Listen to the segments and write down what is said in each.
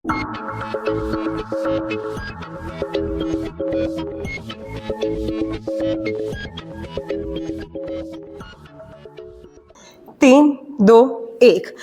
तीन, दो, एक।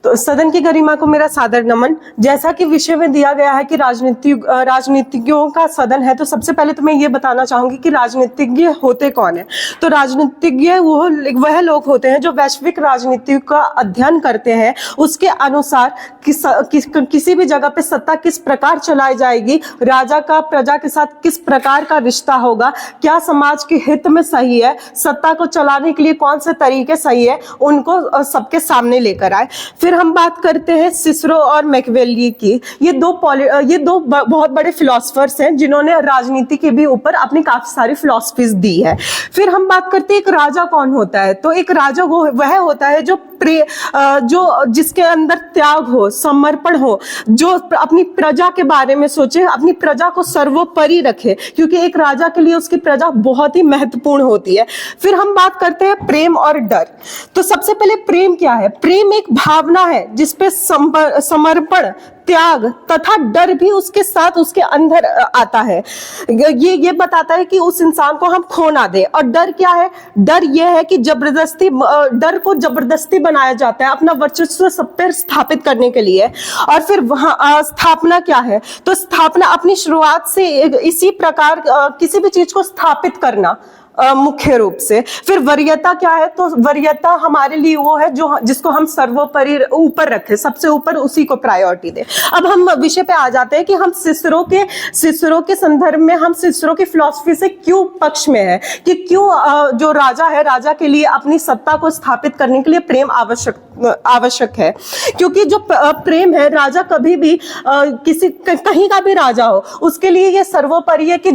तो सदन की गरिमा को मेरा सादर नमन। जैसा कि विषय में दिया गया है कि राजनीतिज्ञों का सदन है, तो सबसे पहले तो मैं ये बताना चाहूंगी कि राजनीतिज्ञ होते कौन है। तो राजनीतिज्ञ वह लोग होते हैं जो वैश्विक राजनीति का अध्ययन करते हैं, उसके अनुसार किसी भी जगह पे सत्ता किस प्रकार चलाई जाएगी, राजा का प्रजा के साथ किस प्रकार का रिश्ता होगा, क्या समाज के हित में सही है, सत्ता को चलाने के लिए कौन से तरीके सही है, उनको सबके सामने लेकर आए। फिर हम बात करते हैं सिसरो और मैकियावेली की। ये दो बहुत बड़े फिलोसफर्स हैं जिन्होंने राजनीति के भी ऊपर अपनी काफी सारी फिलोसफीज दी है। फिर हम बात करते हैं एक राजा कौन होता है। तो एक राजा वह होता है जो जिसके अंदर त्याग हो, समर्पण हो, जो अपनी प्रजा के बारे में सोचे, अपनी प्रजा को सर्वोपरि रखे, क्योंकि एक राजा के लिए उसकी प्रजा बहुत ही महत्वपूर्ण होती है। फिर हम बात करते हैं प्रेम और डर। तो सबसे पहले प्रेम क्या है? प्रेम एक भावना है जिसपे समर्पण, त्याग तथा डर भी उसके साथ उसके अंदर आता है। ये बताता है कि उस इंसान को हम खो ना दे। और डर क्या है? डर ये है कि डर को जबरदस्ती बनाया जाता है अपना वर्चस्व सब पर स्थापित करने के लिए। और फिर वहां स्थापना क्या है? तो स्थापना अपनी शुरुआत से इसी प्रकार किसी भी चीज को स्थापित करना मुख्य रूप से। फिर वरीयता क्या है? तो वरीयता हमारे लिए वो है जिसको हम सर्वोपरि ऊपर रखें, सबसे ऊपर उसी को प्रायोरिटी दें। अब हम विषय पे आ जाते हैं कि हम सिसरो के संदर्भ में हम सिसरो की फिलॉसफी से क्यों पक्ष में है, कि क्यों जो राजा है, राजा के लिए अपनी सत्ता को स्थापित करने के लिए प्रेम आवश्यक है। क्योंकि जो प्रेम है, राजा कभी भी कहीं का भी राजा हो, उसके लिए ये सर्वोपरि है कि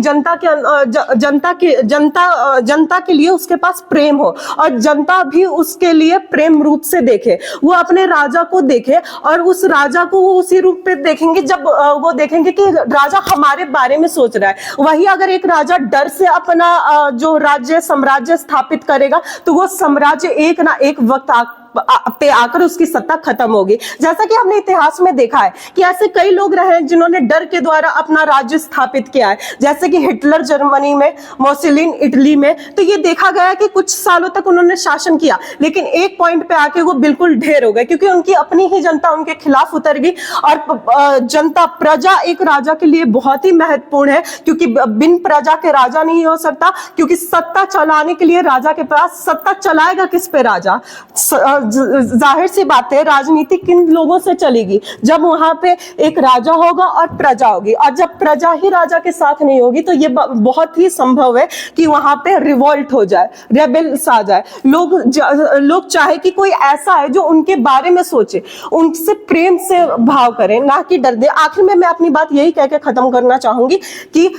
जनता के लिए उसके पास प्रेम हो और जनता भी उसके लिए प्रेम रूप से देखे, वो अपने राजा को देखे और उस राजा को वो उसी रूप पे देखेंगे जब वो देखेंगे कि राजा हमारे बारे में सोच रहा है। वही अगर एक राजा डर से अपना जो साम्राज्य स्थापित करेगा, तो वो साम्राज्य एक ना एक वक्त पे आकर उसकी सत्ता खत्म होगी। जैसा कि हमने इतिहास में देखा है कि ऐसे कई लोग रहे हैं जिन्होंने डर के द्वारा अपना राज्य स्थापित किया है, जैसे कि हिटलर जर्मनी में, मुसोलिनी इटली में। तो ये देखा गया कि कुछ सालों तक उन्होंने शासन किया, लेकिन एक पॉइंट पे आके वो बिल्कुल ढेर हो गए, क्योंकि उनकी अपनी ही जनता उनके खिलाफ उतर गई। और जनता, प्रजा एक राजा के लिए बहुत ही महत्वपूर्ण है, क्योंकि बिन प्रजा के राजा नहीं हो सकता। क्योंकि सत्ता चलाने के लिए राजा के पास, सत्ता चलाएगा किस पे राजा? जाहिर सी बात है, राजनीति किन लोगों से चलेगी? जब वहां पे एक राजा होगा और प्रजा होगी, और जब प्रजा ही राजा के साथ नहीं होगी, तो ये बहुत ही संभव है कि वहां पे रिवोल्ट हो जाए, रेबेल्स आ जाए। लोग चाहे कि कोई ऐसा है जो उनके बारे में सोचे, उनसे प्रेम से भाव करें, ना कि डर दे। आखिर में मैं अपनी बात यही कह के खत्म करना चाहूंगी कि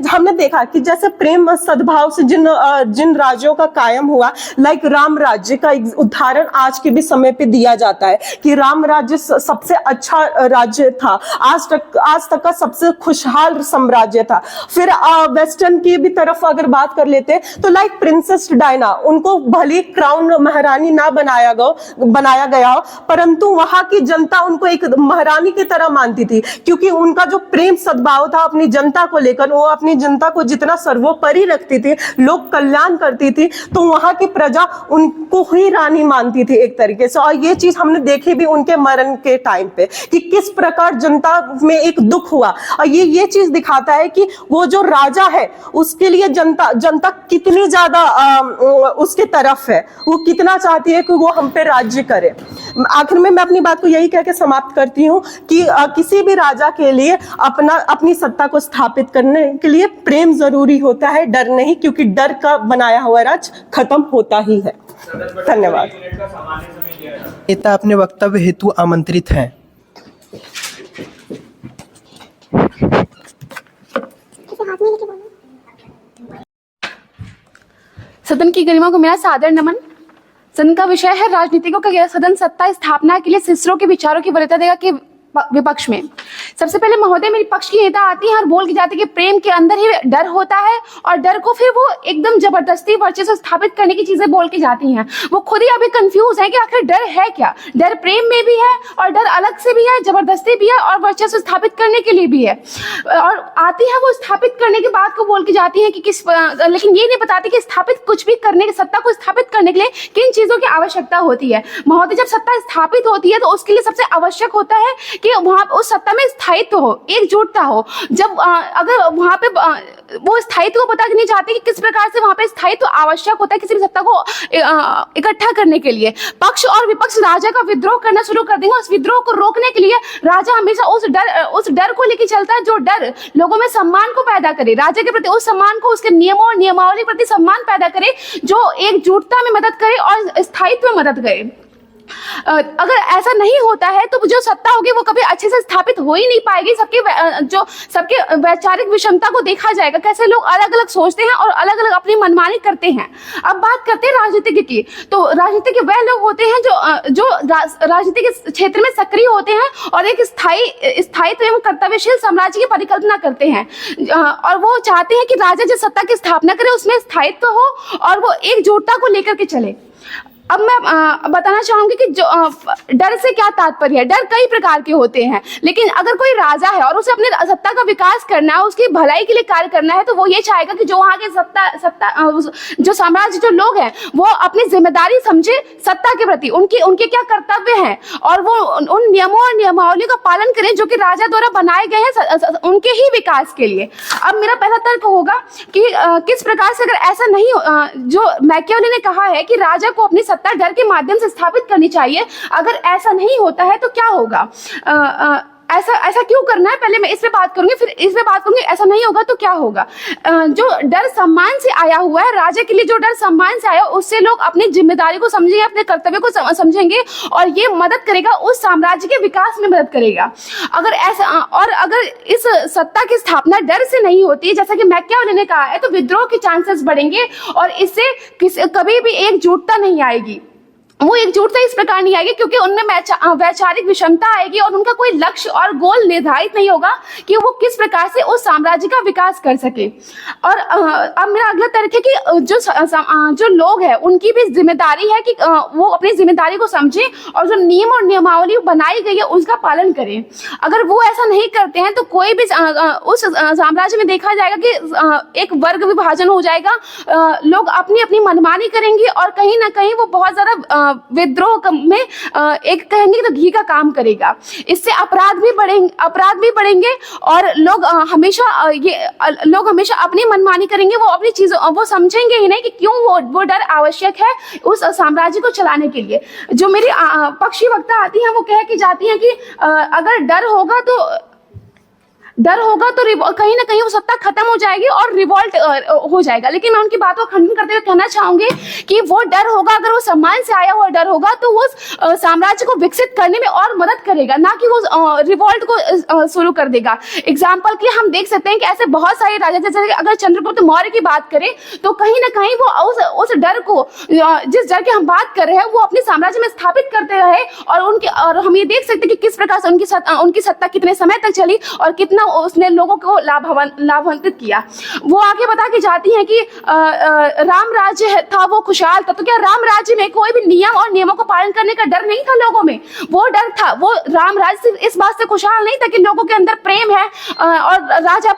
हमने देखा कि जैसे प्रेम सद्भाव से जिन राज्यों का कायम हुआ, लाइक राम राज्य का उदाहरण आज के भी समय पे दिया जाता है कि राम राज्य सबसे अच्छा राज्य था, आज तक का सबसे खुशहाल साम्राज्य था। फिर वेस्टर्न की भी तरफ अगर बात कर लेते हैं, तो लाइक प्रिंसेस डायना, उनको भले क्राउन महारानी ना बनाया गया हो, परंतु वहां की जनता उनको एक महारानी की तरह मानती थी, क्योंकि उनका जो प्रेम सद्भाव था अपनी जनता को लेकर, वो अपनी जनता को जितना सर्वोपरि रखती थी, लोक कल्याण करती थी, तो वहां की प्रजा उनको ही रानी मानती थी एक तरीके से। और ये चीज हमने देखी भी उनके मरण के टाइम पे कि किस प्रकार जनता में एक दुख हुआ। और ये चीज दिखाता है कि वो जो राजा है उसके लिए जनता कितनी ज्यादा उसके तरफ है, वो कितना चाहती है कि वो हम पे राज्य करे। आखिर में मैं अपनी बात को यही कह के समाप्त करती हूँ कि किसी भी राजा के लिए अपनी सत्ता को स्थापित करने के लिए प्रेम जरूरी होता है, डर नहीं, क्योंकि डर का बनाया हुआ राज खत्म होता ही है। धन्यवाद। नेता अपने वक्तव्य हेतु आमंत्रित हैं। सदन की गरिमा को मेरा सादर नमन। सदन का विषय है राजनीतिकों का सदन सत्ता स्थापना के लिए सिसरो के विचारों की वरीयता देगा कि विपक्ष में। सबसे पहले महोदय मेरी पक्ष की नेता आती है और बोल के जाती है कि प्रेम के अंदर ही डर होता है, और डर को फिर वो एकदम जबरदस्ती वर्चस्व स्थापित करने की चीजें बोल के जाती हैं। वो खुद ही अभी कंफ्यूज है कि आखिर डर है क्या। डर प्रेम में भी है और डर अलग से भी है, जबरदस्ती भी है और वर्चस्व स्थापित करने के लिए भी है। और आती है वो स्थापित करने की बात को बोल के जाती है कि लेकिन ये नहीं बताती कि स्थापित कुछ भी करने की, सत्ता को स्थापित करने के लिए किन चीजों की आवश्यकता होती है। महोदय जब सत्ता स्थापित होती है तो उसके लिए सबसे आवश्यक होता है कि वहां उस सत्ता में स्थायित्व हो, एकजुटता हो। जब अगर वहां पे वो स्थायित्व को पता नहीं चाहते कि किस प्रकार से वहां पे स्थायित्व आवश्यक होता है किसी भी सत्ता को इकट्ठा करने के लिए, पक्ष और विपक्ष राजा का विद्रोह करना शुरू कर देंगे। उस विद्रोह को रोकने के लिए राजा हमेशा उस डर को लेकर चलता है जो डर लोगों में सम्मान को पैदा करे, राजा के प्रति उस सम्मान को, उसके नियमों और नियमावली प्रति सम्मान पैदा करे जो एकजुटता में मदद करे और स्थायित्व में मदद करे। अगर ऐसा नहीं होता है तो जो सत्ता होगी वो कभी अच्छे से स्थापित हो ही नहीं पाएगी। सबके वैचारिक विषमता को देखा जाएगा, कैसे लोग अलग अलग सोचते हैं और अलग अलग अपनी मनमानी करते हैं। अब बात करते हैं राजनीति की, तो राजनीति के वह लोग होते हैं जो राजनीति के क्षेत्र में सक्रिय होते हैं और एक स्थायित्व एवं कर्तव्यशील साम्राज्य की परिकल्पना करते हैं, और वो चाहते हैं कि राजा जिस सत्ता की स्थापना करे उसमें स्थायित्व हो और वो एकजुटता को लेकर के चले। अब मैं बताना चाहूंगी कि जो डर से क्या तात्पर्य है। डर कई प्रकार के होते हैं, लेकिन अगर कोई राजा है और उसे अपने सत्ता का विकास करना है, उसकी भलाई के लिए कार्य करना है, तो वो ये चाहेगा कि जो वहां के जो साम्राज्य जो लोग हैं वो अपनी जिम्मेदारी समझे सत्ता के प्रति, उनके क्या कर्तव्य हैं और वो उन नियमों और नियमावली का पालन करें जो कि राजा द्वारा बनाए गए हैं उनके ही विकास के लिए। अब मेरा पहला तर्क होगा कि किस प्रकार से अगर ऐसा नहीं जो मैकियावेली ने कहा है कि राजा को अपनी सत्ता डर के माध्यम से स्थापित करनी चाहिए, अगर ऐसा नहीं होता है तो क्या होगा, ऐसा क्यों करना है, पहले मैं इस पे बात करूंगी, फिर इस पे बात करूंगी ऐसा नहीं होगा तो क्या होगा। जो डर सम्मान से आया हुआ है, राजा के लिए जो डर सम्मान से आया उससे लोग अपनी जिम्मेदारी को समझेंगे, अपने कर्तव्य को समझेंगे और ये मदद करेगा, उस साम्राज्य के विकास में मदद करेगा। अगर इस सत्ता की स्थापना डर से नहीं होती है, जैसा कि मैकियावेली ने कहा है, तो विद्रोह के चांसेस बढ़ेंगे और इससे कभी भी एकजुटता नहीं आएगी। वो एकजुटता इस प्रकार नहीं आएगी क्योंकि उनमें वैचारिक विषमता आएगी और उनका कोई लक्ष्य और गोल निर्धारित नहीं होगा कि वो किस प्रकार से उस साम्राज्य का विकास कर सके। और अब मेरा अगला तर्क है कि जो लोग हैं उनकी भी जिम्मेदारी है कि वो अपनी जिम्मेदारी को समझें और जो नियम और नियमावली बनाई गई है उसका पालन करें। अगर वो ऐसा नहीं करते हैं तो कोई भी उस साम्राज्य में देखा जाएगा कि एक वर्ग विभाजन हो जाएगा, लोग अपनी अपनी मनमानी करेंगे और कहीं ना कहीं वो बहुत ज्यादा विद्रोह में एक कहेंगे तो घी का काम करेगा। इससे अपराध भी बढ़ेंगे और लोग हमेशा अपनी मनमानी करेंगे, वो अपनी चीजों वो समझेंगे ही नहीं कि क्यों वो डर आवश्यक है उस साम्राज्य को चलाने के लिए। जो मेरी पक्षी वक्ता आती हैं वो कह के जाती हैं कि अगर डर होगा तो कहीं ना कहीं वो सत्ता खत्म हो जाएगी और रिवॉल्ट हो जाएगा। लेकिन मैं उनकी बातों को खंडन करते हुए कहना चाहूंगी कि वो डर होगा, अगर वो सम्मान से आया हुआ डर होगा तो वो साम्राज्य को विकसित करने में और मदद करेगा, ना कि वो रिवॉल्ट को शुरू कर देगा। एग्जाम्पल के लिए हम देख सकते हैं कि ऐसे बहुत सारे राजा, जैसे अगर चंद्रगुप्त मौर्य की बात करें तो कहीं ना कहीं वो उस डर को, जिस डर की हम बात कर रहे हैं, वो अपने साम्राज्य में स्थापित करते रहे और हम ये देख सकते हैं कि किस प्रकार से उनकी सत्ता कितने समय तक चली और कितना उसने लोगों को लाभान्वित किया। वो आगे बता के जाती हैं कि राम राज्य था वो खुशहाल था, तो क्या राम राज्य में कोई भी नियम और नियमों को पालन करने का डर नहीं था लोगों में? वो डर था, वो राम राज्य इस बात से खुशहाल नहीं था कि लोगों के अंदर प्रेम है और राजा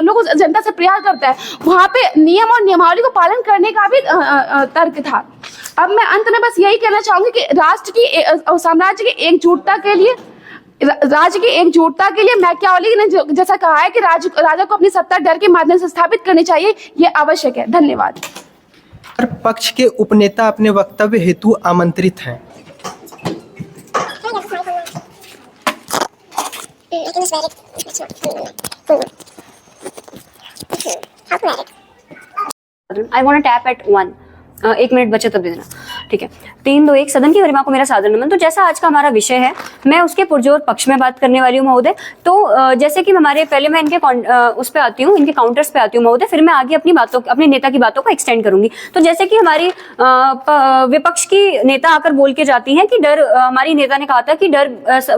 लोगों जनता से प्यार करता है, वहां पे नियम और नियमावली को पालन करने का भी तर्क था। अब मैं अंत में बस यही कहना चाहूंगी कि राष्ट्र की साम्राज्य की एकजुटता के लिए मैकियावेली ने जैसा कहा है कि राजा को अपनी सत्ता डर के माध्यम से स्थापित करनी चाहिए, ये आवश्यक है। धन्यवाद। हर पक्ष के उपनेता अपने वक्तव्य हेतु आमंत्रित हैं। I want to tap at 1. 1 minute बचे तब देना, ठीक है। ठीक है। 3-2-1 सदन की गरिमा को मेरा सादर नमन। तो जैसा आज का हमारा विषय है, मैं उसके पुरजोर पक्ष में बात करने वाली हूँ महोदय। तो जैसे कि हमारे पहले मैं इनके उस पे आती हूँ, इनके काउंटर्स पे आती हूँ महोदय, फिर मैं आगे अपने नेता की बातों को एक्सटेंड करूंगी। तो जैसे कि हमारी विपक्ष की नेता आकर बोल के जाती है कि डर, हमारी नेता ने कहा था कि डर,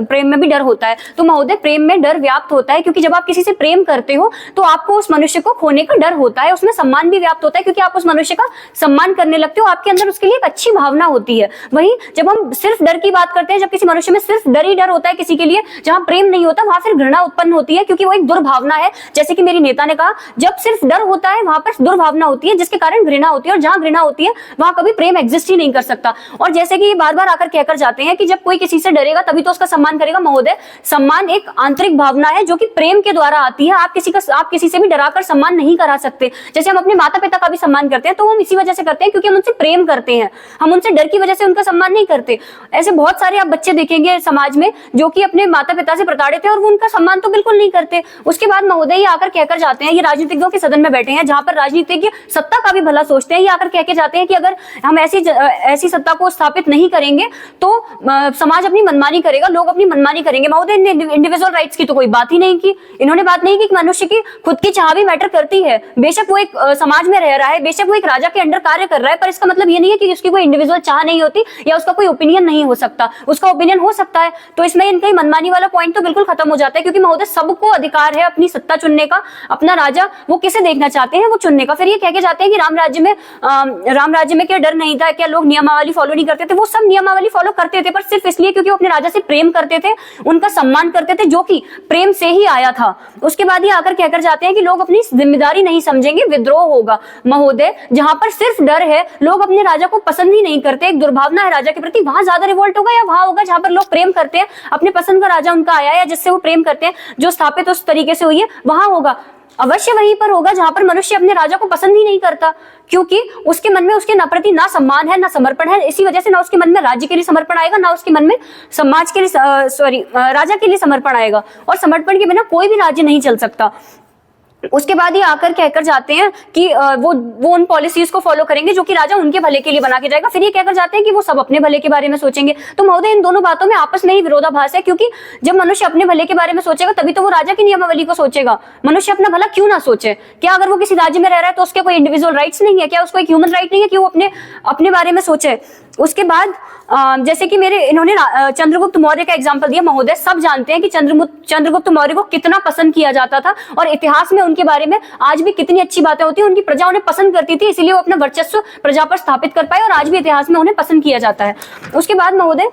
प्रेम में भी डर होता है। तो महोदय, प्रेम में डर व्याप्त होता है, क्योंकि जब आप किसी से प्रेम करते हो तो आपको उस मनुष्य को खोने का डर होता है। उसमें सम्मान भी व्याप्त होता है, क्योंकि आप उस मनुष्य का सम्मान करने लगते हो, आपके अंदर उसके लिए एक अच्छी भावना होती है। वहीं जब हम सिर्फ डर की बात करते हैं, जब किसी मनुष्य में सिर्फ डर ही डर होता है किसी के लिए, जहां प्रेम नहीं होता, वहां फिर घृणा उत्पन्न होती है, क्योंकि वो एक दुर्भावना है। जैसे कि मेरी नेता ने कहा, जब सिर्फ डर होता है वहां पर दुर्भावना होती है, जिसके कारण घृणा होती है, और जहां घृणा होती है वहां कभी प्रेम एग्जिस्ट ही नहीं कर सकता। और जैसे कि बार बार आकर कहकर जाते हैं कि जब कोई किसी से डरेगा तभी तो उसका सम्मान करेगा। महोदय, सम्मान एक आंतरिक भावना है जो कि प्रेम के द्वारा आती है। आप किसी से भी डराकर सम्मान नहीं करा सकते। जैसे हम अपने माता पिता का भी सम्मान करते हैं, तो हम इसी वजह से करते हैं क्योंकि हम उनसे प्रेम करते हैं, हम उनसे डर की वजह से उनका सम्मान नहीं करते। ऐसे बहुत सारे आप बच्चे देखेंगे समाज में जो कि अपने माता पिता से प्रताड़ित है और वो उनका सम्मान तो बिल्कुल नहीं करते। उसके बाद महोदय ये आकर कहकर जाते हैं, ये राजनीतिज्ञों के सदन में बैठे हैं जहां पर राजनीतिज्ञ सत्ता का भी भला सोचते हैं, ये आकर कहकर जाते हैं कि अगर हम ऐसी सत्ता को स्थापित नहीं करेंगे तो समाज अपनी मनमानी करेगा, लोग अपनी मनमानी करेंगे। महोदय, इंडिविजुअल राइट्स की तो कोई बात ही नहीं की। इन्होंने बात नहीं की कि मनुष्य की खुद की चाह भी मैटर करती है। बेशक वो एक समाज में रह रहा है, बेशक वो एक राजा के अंडर कार्य कर रहा है, पर इसका मतलब ये नहीं है कि उसकी कोई इंडिविजुअल चाह नहीं होती या उसका कोई ओपिनियन नहीं हो सकता। उसका ओपिनियन हो सकता है। तो इसमें इनका मनमानी वाला पॉइंट तो बिल्कुल खत्म हो जाता है, क्योंकि महोदय सबको अधिकार है अपनी सत्ता चुनने का, अपना राजा वो किसे देखना चाहते हैं वो चुनने का। फिर ये कह के जाते हैं कि राम राज्य में क्या डर नहीं था, क्या लोग नियमावली फॉलो नहीं करते थे? वो सब नियमावली फॉलो करते थे, पर सिर्फ इसलिए क्योंकि वो अपने राजा से प्रेम करते थे, उनका सम्मान करते थे, जो कि प्रेम से ही आया था। उसके बाद ये आकर कहकर जाते हैं कि लोग अपनी जिम्मेदारी नहीं समझेंगे, विद्रोह होगा। महोदय, जहां पर सिर्फ डर है, लोग अपने राजा को पसंद ही नहीं करते, एक दुर्भावना है राजा के प्रति, वहां ज्यादा रिवोल्ट होगा या वहां होगा जहां पर लोग प्रेम करते हैं, अपने पसंद का राजा उनका आया या जिससे वो प्रेम करते हैं, जो स्थापित उस तरीके से हुई है, वहां होगा? अवश्य वहीं पर होगा जहां पर मनुष्य अपने राजा को पसंद ही नहीं करता, क्योंकि उसके मन में उसके प्रति ना सम्मान है ना समर्पण है। इसी वजह से ना उसके मन में राज्य के लिए समर्पण आएगा, ना उसके मन में समाज के लिए राजा के लिए समर्पण आएगा। और समर्पण के बिना कोई भी राज्य नहीं चल सकता। उसके बाद ये आकर कहकर जाते हैं कि वो उन पॉलिसीज को फॉलो करेंगे जो कि राजा उनके भले के लिए बना के जाएगा। फिर ये कहकर जाते हैं कि वो सब अपने भले के बारे में सोचेंगे। तो महोदय, इन दोनों बातों में आपस में ही विरोधाभास है, क्योंकि जब मनुष्य अपने भले के बारे में सोचेगा तभी तो वो राजा की नियमावली को सोचेगा। मनुष्य अपना भला क्यों ना सोचे? क्या अगर वो किसी राज्य में रह रहा है तो उसके कोई इंडिविजुअल राइट्स नहीं है? क्या उसको एक ह्यूमन राइट नहीं है कि वो अपने बारे में सोचे? उसके बाद जैसे कि इन्होंने चंद्रगुप्त मौर्य का एग्जांपल दिया। महोदय, सब जानते हैं कि चंद्रगुप्त मौर्य को कितना पसंद किया जाता था, और इतिहास में उनके बारे में आज भी कितनी अच्छी बातें होती हैं। उनकी प्रजा उन्हें पसंद करती थी, इसीलिए वो अपना वर्चस्व प्रजा पर स्थापित कर पाए, और आज भी इतिहास में उन्हें पसंद किया जाता है। उसके बाद महोदय,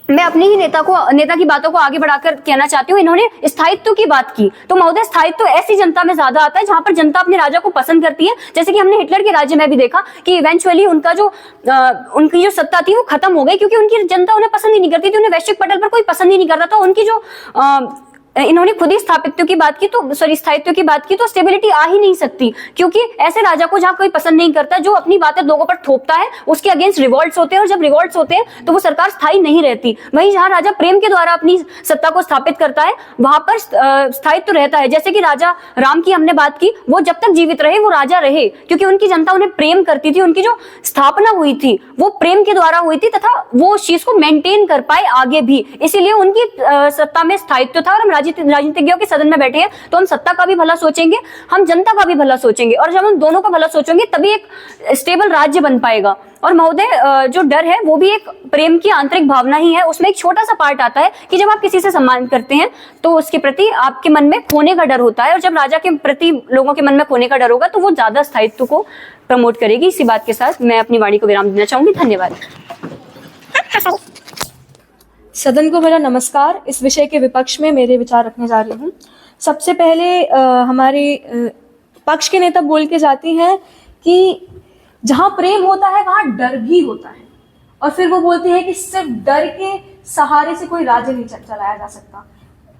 मैं अपनी ही नेता की बातों को आगे बढ़ाकर कहना चाहती हूँ। इन्होंने स्थायित्व की बात की, तो महोदय स्थायित्व ऐसी जनता में ज्यादा आता है जहां पर जनता अपने राजा को पसंद करती है। जैसे कि हमने हिटलर के राज्य में भी देखा कि इवेंचुअली उनकी जो सत्ता थी वो खत्म हो गई, क्योंकि उनकी जनता उन्हें पसंद ही नहीं करती थी, उन्हें वैश्विक पटल पर कोई पसंद ही नहीं करता था। उनकी जो इन्होंने खुद ही स्थायित्व की बात की तो स्टेबिलिटी आ ही नहीं सकती, क्योंकि ऐसे राजा को जहां कोई पसंद नहीं करता, जो अपनी बातें लोगों पर थोपता है, उसके अगेंस्ट रिवॉल्ट्स होते हैं, और जब रिवॉल्ट्स होते हैं तो वो सरकार स्थायी नहीं रहती। वहीं जहां राजा प्रेम के द्वारा अपनी सत्ता को स्थापित करता है वहां पर स्थायित्व रहता है। जैसे कि राजा राम की हमने बात की, वो जब तक जीवित रहे वो राजा रहे, क्योंकि उनकी जनता उन्हें प्रेम करती थी। उनकी जो स्थापना हुई थी वो प्रेम के द्वारा हुई थी, तथा वो उस चीज को मेंटेन कर पाए आगे भी, इसीलिए उनकी सत्ता में स्थायित्व था। और हम राजनीतिज्ञों के सदन में बैठे हैं तो हम सत्ता का भी भला सोचेंगे, हम जनता का भी भला सोचेंगे, और जब हम दोनों का भला सोचेंगे तभी एक स्टेबल राज्य बन पाएगा। और महोदय, जो डर है वो भी एक प्रेम की आंतरिक भावना ही है। उसमें एक छोटा सा पार्ट आता है कि जब आप किसी से सम्मान करते हैं तो उसके प्रति आपके मन में खोने का डर होता है, और जब राजा के प्रति लोगों के मन में खोने का डर होगा तो वो ज्यादा स्थायित्व को प्रमोट करेगी। इसी बात के साथ मैं अपनी वाणी को विराम देना चाहूंगी। धन्यवाद। सदन को मेरा नमस्कार। इस विषय के विपक्ष में मेरे विचार रखने जा रही हूँ। सबसे पहले हमारे पक्ष के नेता बोल के जाती हैं कि जहां प्रेम होता है वहां डर भी होता है, और फिर वो बोलती है कि सिर्फ डर के सहारे से कोई राज्य नहीं चलाया जा सकता।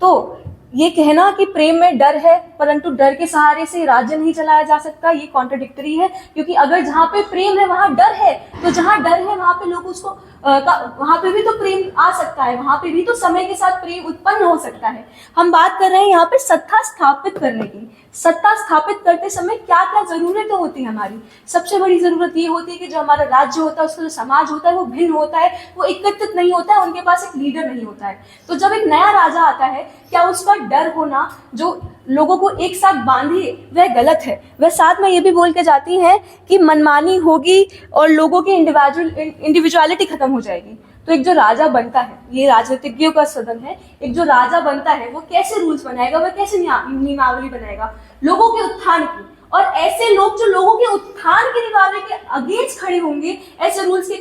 तो ये कहना कि प्रेम में डर है परंतु डर के सहारे से राज्य नहीं चलाया जा सकता, ये कॉन्ट्रडिक्टरी है, क्योंकि अगर जहां पे प्रेम है वहां डर है, तो जहां डर है वहां पे लोग उसको वहां पे भी तो प्रेम आ सकता है, वहां पे भी तो समय के साथ प्रेम उत्पन्न हो सकता है। हम बात कर रहे हैं यहाँ पे सत्ता स्थापित करने की। सत्ता स्थापित करते समय क्या क्या जरूरतें होती है हमारी? सबसे बड़ी जरूरत ये होती है कि जो हमारा राज्य होता है, उसका जो समाज होता है वो भिन्न होता है, वो एकत्रित नहीं होता है, उनके पास एक लीडर नहीं होता है। तो जब एक नया राजा आता है, क्या उसका डर होना जो लोगों को एक साथ बांधे वह गलत है? वह साथ में ये भी बोल के जाती है कि मनमानी होगी और लोगों की इंडिविजुअलिटी खत्म हो जाएगी। तो एक जो राजा बनता है, ये राजनीतिज्ञों का सदन है, एक जो राजा बनता है वो कैसे रूल्स बनाएगा, वह कैसे नियमावली बनाएगा लोगों के उत्थान की। और ऐसे लोग जो लोगों के उत्थान के निवारने के अगेंस्ट खड़े होंगे, ऐसे रूल्स के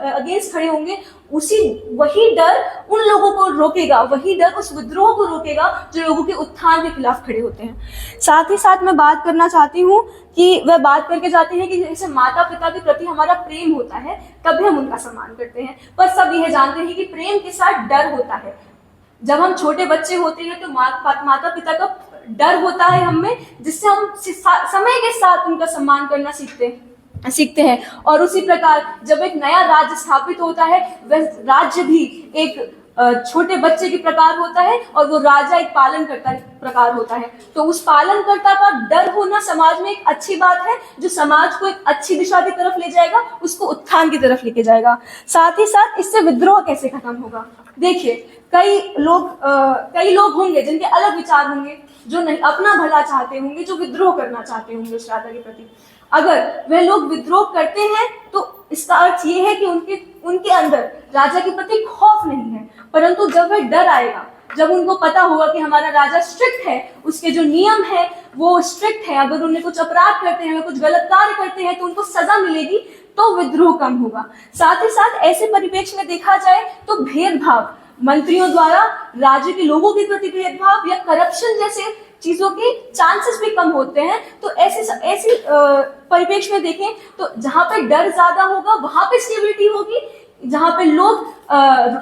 अगेंस्ट खड़े होंगे, वही डर उन लोगों को रोकेगा, वही डर उस विद्रोह को रोकेगा जो लोगों के उत्थान के खिलाफ खड़े होते हैं। साथ ही साथ मैं बात करना चाहती हूँ कि वह बात करके जाते हैं कि जैसे माता पिता के प्रति हमारा प्रेम होता है तभी हम उनका सम्मान करते हैं, पर सब यह जानते हैं कि प्रेम के साथ डर होता है। जब हम छोटे बच्चे होते हैं तो माता पिता का डर होता है हमें, जिससे हम समय के साथ उनका सम्मान करना सीखते हैं। और उसी प्रकार जब एक नया राज्य स्थापित होता है, वह राज्य भी एक छोटे बच्चे के प्रकार होता है और वो राजा एक पालनकर्ता प्रकार होता है। तो उस पालनकर्ता का डर होना समाज में एक अच्छी बात है, जो समाज को एक अच्छी दिशा की तरफ ले जाएगा, उसको उत्थान की तरफ लेके जाएगा। साथ ही साथ इससे विद्रोह कैसे खत्म होगा? देखिए, कई लोग होंगे जिनके अलग विचार होंगे, जो नहीं अपना भला चाहते होंगे, जो विद्रोह करना चाहते होंगे उस राजा के प्रति। अगर वह लोग विद्रोह करते हैं तो इसका अर्थ ये है कि उनके अंदर राजा के प्रति खौफ नहीं है, परंतु जब वह डर आएगा, जब उनको पता होगा कि हमारा राजा स्ट्रिक्ट है, उसके जो नियम है वो स्ट्रिक्ट है, अगर उन्हें कुछ अपराध करते हैं, कुछ गलत कार्य करते हैं तो उनको सजा मिलेगी, तो विद्रोह कम होगा। साथ ही साथ ऐसे परिप्रेक्ष्य में देखा जाए तो भेदभाव, मंत्रियों द्वारा राज्य के लोगों के प्रति भेदभाव या करप्शन जैसे चीजों के चांसेस भी कम होते हैं। तो ऐसे परिप्रेक्ष्य में देखें तो जहां पे डर ज्यादा होगा वहां पे स्टेबिलिटी होगी, जहां पे लोग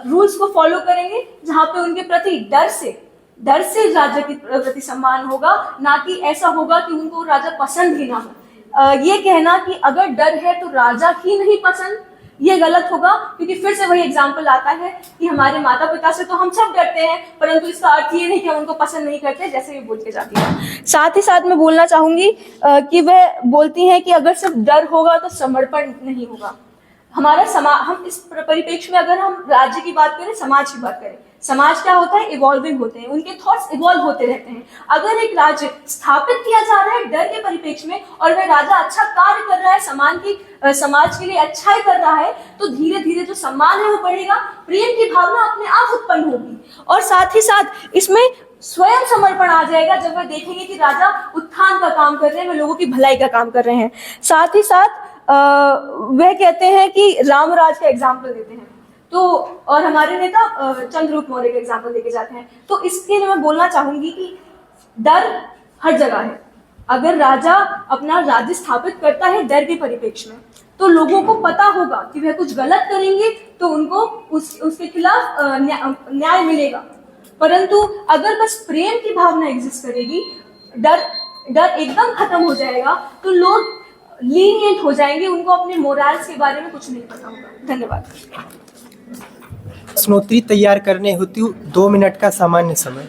रूल्स को फॉलो करेंगे, जहां पे उनके प्रति डर से राज्य के प्रति सम्मान होगा, ना कि ऐसा होगा कि उनको राजा पसंद ही ना हो। ये कहना कि अगर डर है तो राजा ही नहीं पसंद, ये गलत होगा, क्योंकि फिर से वही एग्जाम्पल आता है कि हमारे माता पिता से तो हम सब डरते हैं, परंतु इसका अर्थ ये नहीं कि हम उनको पसंद नहीं करते, जैसे ये बोल के जाती है। साथ ही साथ मैं बोलना चाहूंगी कि वह बोलती हैं कि अगर सिर्फ डर होगा तो समर्पण नहीं होगा। हमारा हम इस परिप्रेक्ष्य में अगर हम राज्य की बात करें, समाज की बात करें, समाज क्या होता है? इवॉल्विंग होते हैं, उनके थॉट्स इवॉल्व होते रहते हैं। अगर एक राज्य स्थापित किया जा रहा है डर के परिप्रेक्ष्य में और वह राजा अच्छा कार्य कर रहा है, समाज के लिए अच्छाई कर रहा है, तो धीरे धीरे जो सम्मान है वो बढ़ेगा, प्रेम की भावना अपने आप उत्पन्न होगी। और साथ ही साथ इसमें स्वयं समर्पण आ जाएगा जब वह देखेंगे कि राजा उत्थान का काम कर रहे हैं, वह लोगों की भलाई का काम कर रहे हैं। साथ ही साथ वह कहते हैं कि रामराज का एग्जाम्पल देते हैं, तो और हमारे नेता चंद्रगुप्त मौर्य का एग्जाम्पल देके जाते हैं। तो इसके लिए मैं बोलना चाहूंगी कि डर हर जगह है। अगर राजा अपना राज्य स्थापित करता है डर के परिप्रेक्ष्य में, तो लोगों को पता होगा कि वह कुछ गलत करेंगे तो उनको उसके खिलाफ न्याय मिलेगा। परंतु अगर बस प्रेम की भावना एग्जिस्ट करेगी, डर एकदम खत्म हो जाएगा, तो लोग लीनियंट हो जाएंगे, उनको अपने मोरल्स के बारे में कुछ नहीं पता होगा। धन्यवाद। प्रश्नोत्तरी तैयार करने हेतु 2 मिनट का सामान्य समय।